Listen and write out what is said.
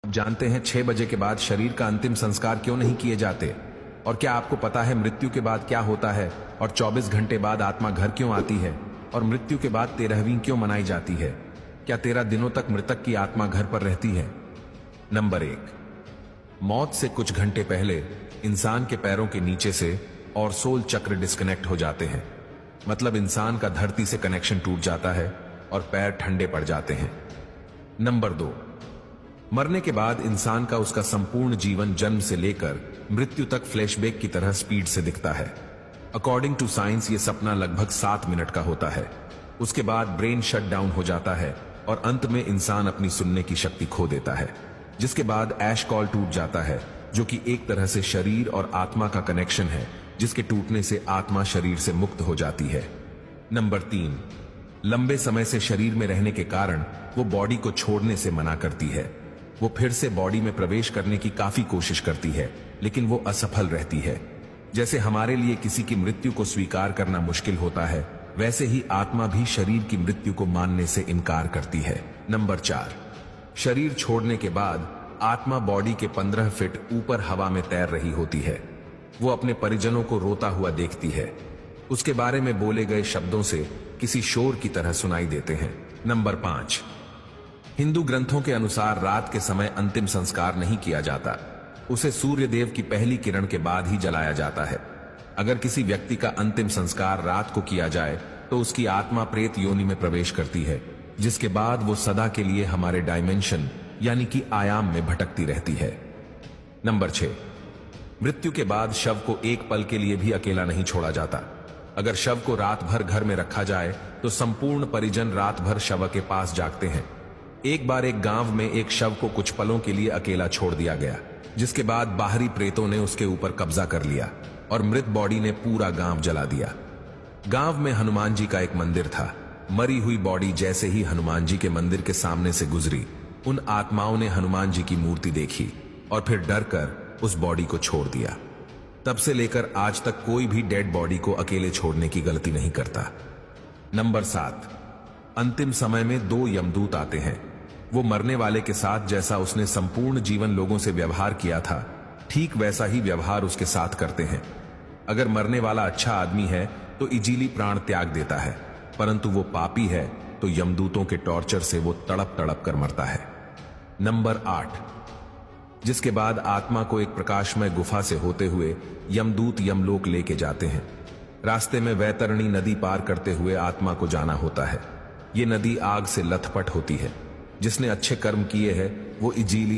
जानते हैं 6 बजे के बाद शरीर का अंतिम संस्कार क्यों नहीं किए जाते? और क्या आपको पता है मृत्यु के बाद क्या होता है? और 24 घंटे बाद आत्मा घर क्यों आती है? और मृत्यु के बाद 13वीं क्यों मनाई जाती है? क्या 13 दिनों तक मृतक की आत्मा घर पर रहती है? नंबर 1, मौत से कुछ घंटे पहले इंसान के पैरों के नीचे से और सोल चक्र डिस्कनेक्ट हो जाते हैं। मतलब इंसान का धरती से कनेक्शन टूट जाता है और पैर ठंडे पड़ जाते हैं। नंबर 2, मरने के बाद इंसान का उसका संपूर्ण जीवन जन्म से लेकर मृत्यु तक फ्लैशबैक की तरह स्पीड से दिखता है। अकॉर्डिंग टू साइंस ये सपना लगभग 7 मिनट का होता है। उसके बाद ब्रेन शट डाउन हो जाता है और अंत में इंसान अपनी सुनने की शक्ति खो देता है, जिसके बाद ऐश कॉल टूट जाता है, जो कि एक तरह से शरीर और आत्मा का कनेक्शन है, जिसके टूटने से आत्मा शरीर से मुक्त हो जाती है। नंबर 3, लंबे समय से शरीर में रहने के कारण वो बॉडी को छोड़ने से मना करती है। वो फिर से बॉडी में प्रवेश करने की काफी कोशिश करती है, लेकिन वो असफल रहती है। जैसे हमारे लिए किसी की मृत्यु को स्वीकार करना मुश्किल होता है, वैसे ही आत्मा भी शरीर की मृत्यु को मानने से इनकार करती है। नंबर 4, शरीर छोड़ने के बाद आत्मा बॉडी के 15 फीट ऊपर हवा में तैर रही होती है। वो अपने परिजनों को रोता हुआ देखती है। उसके बारे में बोले गए शब्दों से किसी शोर की तरह सुनाई देते हैं। नंबर 5, हिंदू ग्रंथों के अनुसार रात के समय अंतिम संस्कार नहीं किया जाता। उसे सूर्य देव की पहली किरण के बाद ही जलाया जाता है। अगर किसी व्यक्ति का अंतिम संस्कार रात को किया जाए तो उसकी आत्मा प्रेत योनि में प्रवेश करती है, जिसके बाद वो सदा के लिए हमारे डायमेंशन यानी कि आयाम में भटकती रहती है। नंबर 6, मृत्यु के बाद शव को एक पल के लिए भी अकेला नहीं छोड़ा जाता। अगर शव को रात भर घर में रखा जाए तो संपूर्ण परिजन रात भर शव के पास जागते हैं। एक बार एक गांव में एक शव को कुछ पलों के लिए अकेला छोड़ दिया गया, जिसके बाद बाहरी प्रेतों ने उसके ऊपर कब्जा कर लिया और मृत बॉडी ने पूरा गांव जला दिया। गांव में हनुमान जी का एक मंदिर था। मरी हुई बॉडी जैसे ही हनुमान जी के मंदिर के सामने से गुजरी, उन आत्माओं ने हनुमान जी की मूर्ति देखी और फिर डर कर उस बॉडी को छोड़ दिया। तब से लेकर आज तक कोई भी डेड बॉडी को अकेले छोड़ने की गलती नहीं करता। नंबर 7, अंतिम समय में 2 यमदूत आते हैं। वो मरने वाले के साथ जैसा उसने संपूर्ण जीवन लोगों से व्यवहार किया था, ठीक वैसा ही व्यवहार उसके साथ करते हैं। अगर मरने वाला अच्छा आदमी है तो इजीली प्राण त्याग देता है, परंतु वो पापी है तो यमदूतों के टॉर्चर से वो तड़प तड़प कर मरता है। नंबर 8, जिसके बाद आत्मा को एक प्रकाशमय गुफा से होते हुए यमदूत यमलोक लेके जाते हैं। रास्ते में वैतरणी नदी पार करते हुए आत्मा को जाना होता है। ये नदी आग से लथपथ होती है। जिसने अच्छे कर्म किए हैं वो इजीली